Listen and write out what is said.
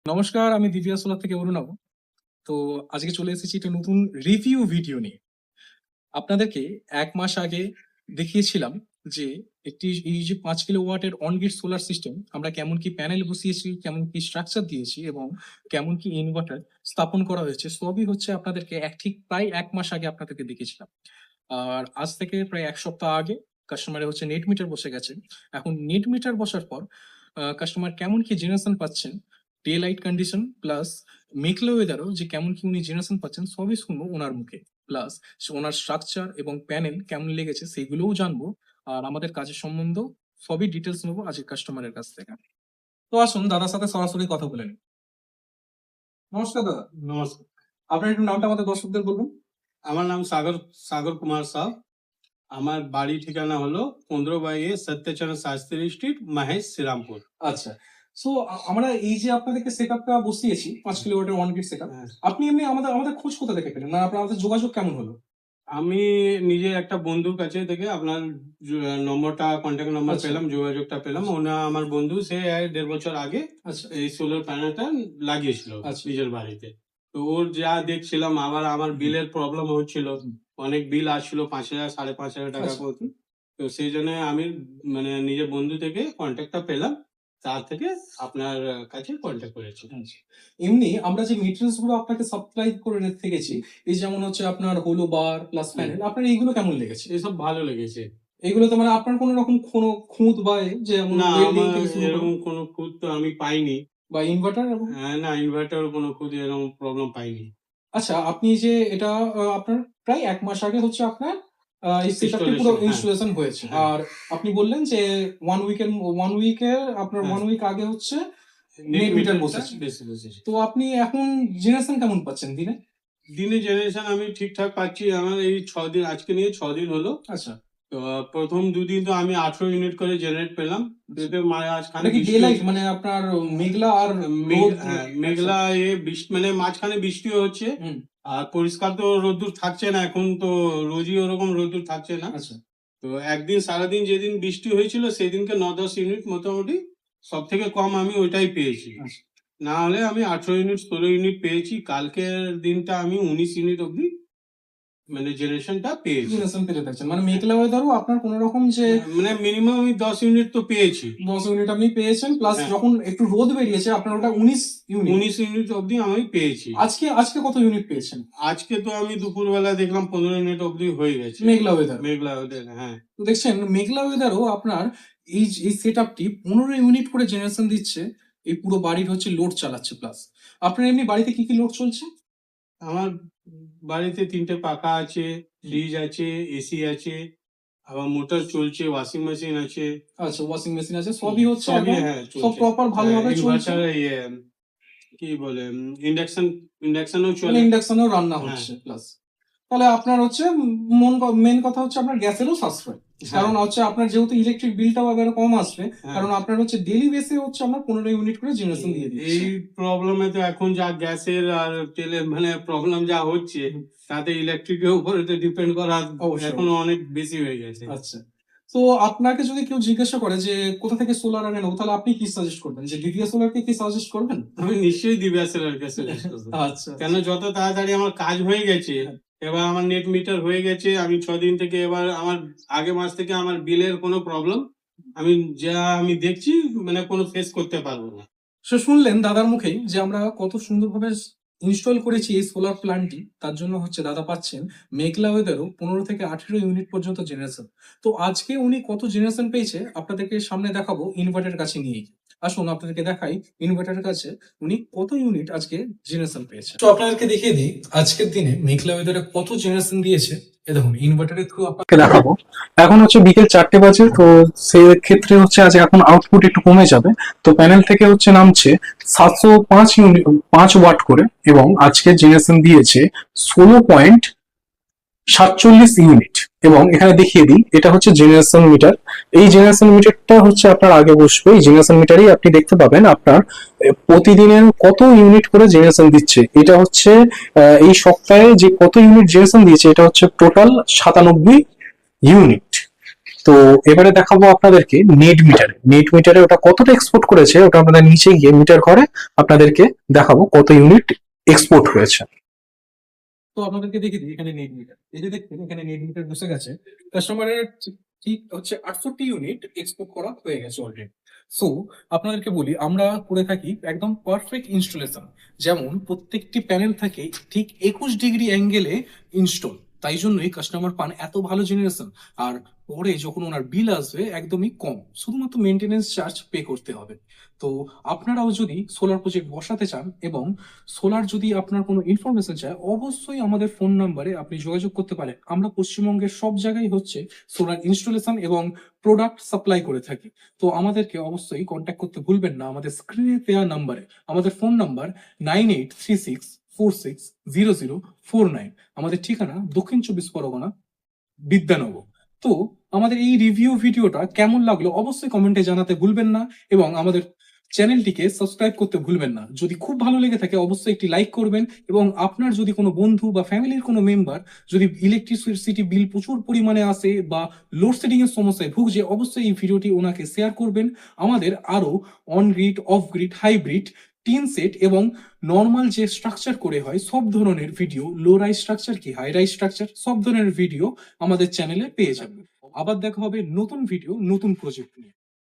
নমস্কার, আমি দিব্যা সোলার থেকে অরুণাব। তো আজকে চলে এসেছি একটা নতুন রিভিউ ভিডিও নিয়ে। আপনাদেরকে ১ মাস আগে দেখিয়েছিলাম যে এই যে ৫ কিলোওয়াটের অন গ্রিড সোলার সিস্টেম আমরা কেমন কি প্যানেল বসিয়েছি, কেমন কি স্ট্রাকচার দিয়েছি এবং কেমন কি ইনভার্টার স্থাপন করা হয়েছে সবই হচ্ছে আপনাদেরকে ঠিক প্রায় ১ মাস আগে আপনাদেরকে দেখিয়েছিলাম। আর আজ থেকে প্রায় ১ সপ্তাহ আগে কাস্টমারের হচ্ছে নেট মিটার বসে গেছে। এখন নেট মিটার বসার পর কাস্টমার কেমন কি জেনারেশন পাচ্ছেন, ডে লাইট কন্ডিশন প্লাস মেঘলা ওয়েদারও যে কেমন কি উনি জেনারেশন পাচ্ছেন সবই শুনবো ওনার মুখে। প্লাস ওনার স্ট্রাকচার এবং প্যানেল কেমন লেগেছে সেগুলোও জানবো। আর আমাদের কাজের সম্বন্ধ সবই ডিটেলস নেবো আজকের কাস্টমারের কাছ থেকে। তো আসুন দাদার সাথে সরাসরি কথা বলে নিই। নমস্কার দাদা। নমস্কার। আপনার একটু নামটা আমাদের দর্শকদের বলুন। আমার নাম সাগর কুমার সাহ। আমার বাড়ি ঠিকানা হলো 15/A সত্যচরণ শাস্ত্রী স্ট্রিট, মহেশ, শ্রীরামপুর। আচ্ছা। সো আমরা এই যে আপনাদেরকে সেটআপটা বসিয়েছি ৫ কিলোওয়াটের ওয়ান গ্রিড সেটআপ। হ্যাঁ। আপনি এমনি আমাদের খোঁজ কোথা থেকে পেলেন? মানে আপনাদের যোগাযোগ কেমন হলো? আমি নিজে একটা বন্ধুর কাছে থেকে আপনার নম্বরটা, কন্ট্যাক্ট নাম্বার আচ্ছা। পেলাম, যোগাযোগটা পেলাম। ওনা আমার বন্ধু, সে ১.৫ বছর আগে আচ্ছা। এই সোলার প্যানেলটা লাগিয়েছিল আচ্ছা। নিজের বাড়িতে। তো ওর যা দেখছিলাম, আবার আমার বিলের প্রবলেম হচ্ছিল, অনেক বিল আসছিল ৫,০০০ ৫,৫০০ টাকা আচ্ছা। মতো। তো সেই জন্য আমি মানে নিজের বন্ধু থেকে কন্ট্যাক্টটা পেলাম, তার থেকে আপনার কাছে কন্ট্যাক্ট করেছি। আচ্ছা। এমনি আমরা যে মেটেরিয়ালস গুলো আপনাকে সাপ্লাই করে থেকেছি, এই যেমন হচ্ছে আপনার হলো বার প্লাস প্যানেল, আপনার এইগুলো কেমন লেগেছে? এসব ভালো লেগেছে। এগুলোতে মানে আপনার কোনো রকম কোনো খুঁত বা যেমন না, ওয়েল্ডিং আমার থেকে শুরু করে এরকম কোনো খুঁত তো আমি পাইনি। বা ইনভার্টার এবং না, ইনভার্টার কোনো খুঁত এরকম প্রবলেম পাইনি। আচ্ছা, আপনি যে এটা আপনার প্রায় ১ মাস আগে হচ্ছে আপনার এই সেটআপটি পুরো Installation, হ্যাঁ। ইনস্টলেশন হয়েছে। হ্যাঁ। আর আপনি বললেন যে 1 উইকের আপনার হ্যাঁ। 1 উইক আগে হচ্ছে নেট নেট মিটার মিটারটা বসেছে। বসেছে। তো আপনি এখন জেনারেশন কেমন পাচ্ছেন দিনে? দিনে জেনারেশন আমি ঠিকঠাক পাচ্ছি। আমার এই ৬ দিন, আজকে নিয়ে ৬ দিন হলো। আচ্ছা। তো প্রথম ২ দিন তো আমি ১৮ ইউনিট করে জেনারেট পেলাম। এতে মাঝখানে এটা কি ডে বৃষ্টি লাইট মানে আপনার মেঘলা আর রোদ? হ্যাঁ, মেঘলা মানে মাঝখানে বৃষ্টিও হচ্ছে। হুম। আর পরিষ্কার তো রোদ্দুর থাকছে না, এখন তো রোজই ওরকম রোদ্দুর থাকছে না। আচ্ছা। তো একদিন সারাদিন যেদিন বৃষ্টি হয়েছিল সেদিনকে ৯-১০ ইউনিট মোটামুটি সব থেকে কম আমি ওইটাই পেয়েছি। আচ্ছা। না হলে আমি ১৮ ইউনিট ১৬ ইউনিট পেয়েছি। কালকের দিনটা আমি ১৯ ইউনিট অব্দি মানে জেনারেশনটা পেয়েছি। জেনারেশন পেতে থাকছেন। মানে মেঘলা ওয়েদারও আপনার কোনো রকম যে মানে মিনিমাম আমি ১০ ইউনিট তো পেয়েছি। ১০ ইউনিট আপনি পেয়েছেন প্লাস হ্যাঁ। যখন একটু রোদ বেরিয়েছে আপনার ওটা ১৯ ইউনিট। ১৯ ইউনিট অব্দি আমি পেয়েছি। আজকে কত ইউনিট পেয়েছেন? আজকে তো আমি দুপুরবেলা দেখলাম ১৫ ইউনিট অব্দি হয়ে গেছে। মেঘলা ওয়েদার। মেঘলা ওদের, হ্যাঁ। তো দেখছেন মেঘলা ওয়েদারও আপনার এই সেটআপটি ১৫ ইউনিট করে জেনারেশন দিচ্ছে। এই পুরো বাড়ির হচ্ছে লোড চালাচ্ছে প্লাস। আপনার এমনি বাড়িতে কি লোড চলছে? আমার বাড়িতে ৩টে পাখা আছে, ফ্রিজ আছে, এসি আছে, আবার মোটর চলছে, ওয়াশিং মেশিন আছে। আচ্ছা, ওয়াশিং মেশিন আছে। সবই হচ্ছে সবই, এখন হ্যাঁ, সব চলছে। প্রপার ভালোভাবে চলছে। ইনভার্টার কি বলে ইন্ডাকশনও মানে চলে। ইন্ডাকশনেও রান্না হ্যাঁ। হচ্ছে প্লাস। তাহলে আপনার হচ্ছে মেন কথা হচ্ছে আপনার গ্যাসেরও সাশ্রয়। হ্যাঁ। কারণ হচ্ছে আপনার যেহেতু ইলেকট্রিক বিলটাও এবারে কম আসবে, হ্যাঁ। কারণ আপনার হচ্ছে ডেইলি বেসে হচ্ছে আমরা ১৫ ইউনিট করে জেনারেশন দিয়ে দিচ্ছি। এই প্রবলেমে তো এখন যা গ্যাসের আর তেলের মানে প্রবলেম যা হচ্ছে, তাতে ইলেকট্রিকের উপরে তো ডিপেন্ড করা অবশ্যই। এখন অনেক বেশি হয়ে গেছে। আচ্ছা। তো আপনাকে যদি কেউ জিজ্ঞাসা করে যে কোথা থেকে সোলার আনেন, তাহলে আপনি কি সাজেস্ট করবেন? যে দিদিয়া সোলারকে কি সাজেস্ট করবেন? আমি নিশ্চয়ই দিব্যাসের কাছে আচ্ছা। কেন, যত তাড়াতাড়ি আমার কাজ হয়ে গেছে, এবার আমার নেট মিটার হয়ে গেছে। আমি ৬ দিন থেকে, এবার আমার আগের মাস থেকে আমার বিলের কোনো প্রবলেম আমি দেখছি মানে কোনো ফেস করতে পারবো না। সে শুনলেন দাদার মুখেই যে আমরা কত সুন্দরভাবে ইনস্টল করেছি এই সোলার প্ল্যান্টটি। তার জন্য হচ্ছে দাদা পাচ্ছেন মেঘলা ওয়েদারও ১৫ থেকে ১৮ ইউনিট পর্যন্ত জেনারেশন। তো আজকে উনি কত জেনারেশন পেয়েছে আপনাদেরকে সামনে দেখাবো ইনভার্টারের কাছে নিয়ে গিয়ে। আসুন আপনাদেরকে দেখাই ইনভার্টারের কাছে উনি কত ইউনিট আজকে জেনারেশন পেয়েছে। তো আপনাদেরকে দেখিয়ে দিই আজকের দিনে মেঘলা ওয়েদারে কত জেনারেশন দিয়েছে। এ দেখুন ইনভার্টারের থ্রু আপনাকে দেখাবো। এখন হচ্ছে বিকেল ৪টে বাজে, তো সেই ক্ষেত্রে হচ্ছে আজ এখন আউটপুট একটু কমে যাবে। তো প্যানেল থেকে হচ্ছে নামছে ৭০৫ ওয়াট করে এবং আজকে জেনারেশন দিয়েছে ১৬.৪৭ ইউনিট। এবং এখানে দেখিয়ে দিই এটা হচ্ছে জেনারেশন মিটার। এই জেনারেশন মিটারটা হচ্ছে আপনার আগে বসবে। এই জেনারেশন মিটারই আপনি দেখতে পাবেন আপনার প্রতিদিনের কত ইউনিট করে জেনারেশন দিচ্ছে। এটা হচ্ছে এই সপ্তাহে যে কত ইউনিট জেনারেশন দিয়েছে এটা হচ্ছে টোটাল ৯৭ ইউনিট। তো এবারে দেখাবো আপনাদেরকে নেট মিটারে ওটা কতটা এক্সপোর্ট করেছে, ওটা আপনাদের নিচে গিয়ে মিটার ঘরে আপনাদেরকে দেখাবো কত ইউনিট এক্সপোর্ট হয়েছে। তো আপনাদেরকে দেখিয়ে দিই এখানে নেট মিটার, এই যে দেখুন এখানে নেট মিটার বসে গেছে, কাস্টমারের ঠিক হচ্ছে 68 ইউনিট এক্সপোর্ট করা হয়ে গেছে অলরেডি। সো আপনাদেরকে বলি আমরা করে থাকি একদম পারফেক্ট ইনস্টলেশন, যেমন প্রত্যেকটি প্যানেল থাকে ঠিক 21 ডিগ্রি অ্যাঙ্গেলে ইনস্টল, তাই জন্যই কাস্টমার পান এত ভালো জেনারেশন। আর পরে যখন ওনার বিল আসবে একদমই কম, শুধুমাত্র মেনটেনেন্স চার্জ পে করতে হবে। তো আপনারাও যদি সোলার প্রজেক্ট বসাতে চান এবং সোলার যদি আপনার কোনো ইনফরমেশন চায়, অবশ্যই আমাদের ফোন নাম্বারে আপনি যোগাযোগ করতে পারেন। আমরা পশ্চিমবঙ্গের সব জায়গায় হচ্ছে সোলার ইনস্টলেশন এবং প্রোডাক্ট সাপ্লাই করে থাকি। তো আমাদেরকে অবশ্যই কন্ট্যাক্ট করতে ভুলবেন না আমাদের স্ক্রিনে দেওয়া নাম্বারে। আমাদের ফোন নাম্বার 9836460049। আমাদের ঠিকানা দক্ষিণ 24 পরগনা, বিদ্যানগর। তো আমাদের এই রিভিউ ভিডিওটা কেমন লাগলো অবশ্যই কমেন্টে জানাতে ভুলবেন না এবং আমাদের চ্যানেলটিকে সাবস্ক্রাইব করতে ভুলবেন না। যদি খুব ভালো লেগে থাকে অবশ্যই একটি লাইক করবেন এবং আপনার যদি কোনো বন্ধু বা ফ্যামিলির কোনো মেম্বার যদি ইলেকট্রিসিটি বিল প্রচুর পরিমাণে আসে বা লোডশেডিং এর সমস্যায় ভুগছে, অবশ্যই এই ভিডিওটি ওনাকে শেয়ার করবেন। আমাদের আরো on grid, of grid, hybrid, tin set এবং নর্মাল যে স্ট্রাকচার করে হয় সব ধরনের ভিডিও, লো রাইজ স্ট্রাকচার কি হাই রাইজ স্ট্রাকচার, সব ধরনের ভিডিও আমাদের চ্যানেলে পেয়ে যাবেন। আবার দেখা হবে নতুন ভিডিও, নতুন প্রজেক্ট নিয়ে।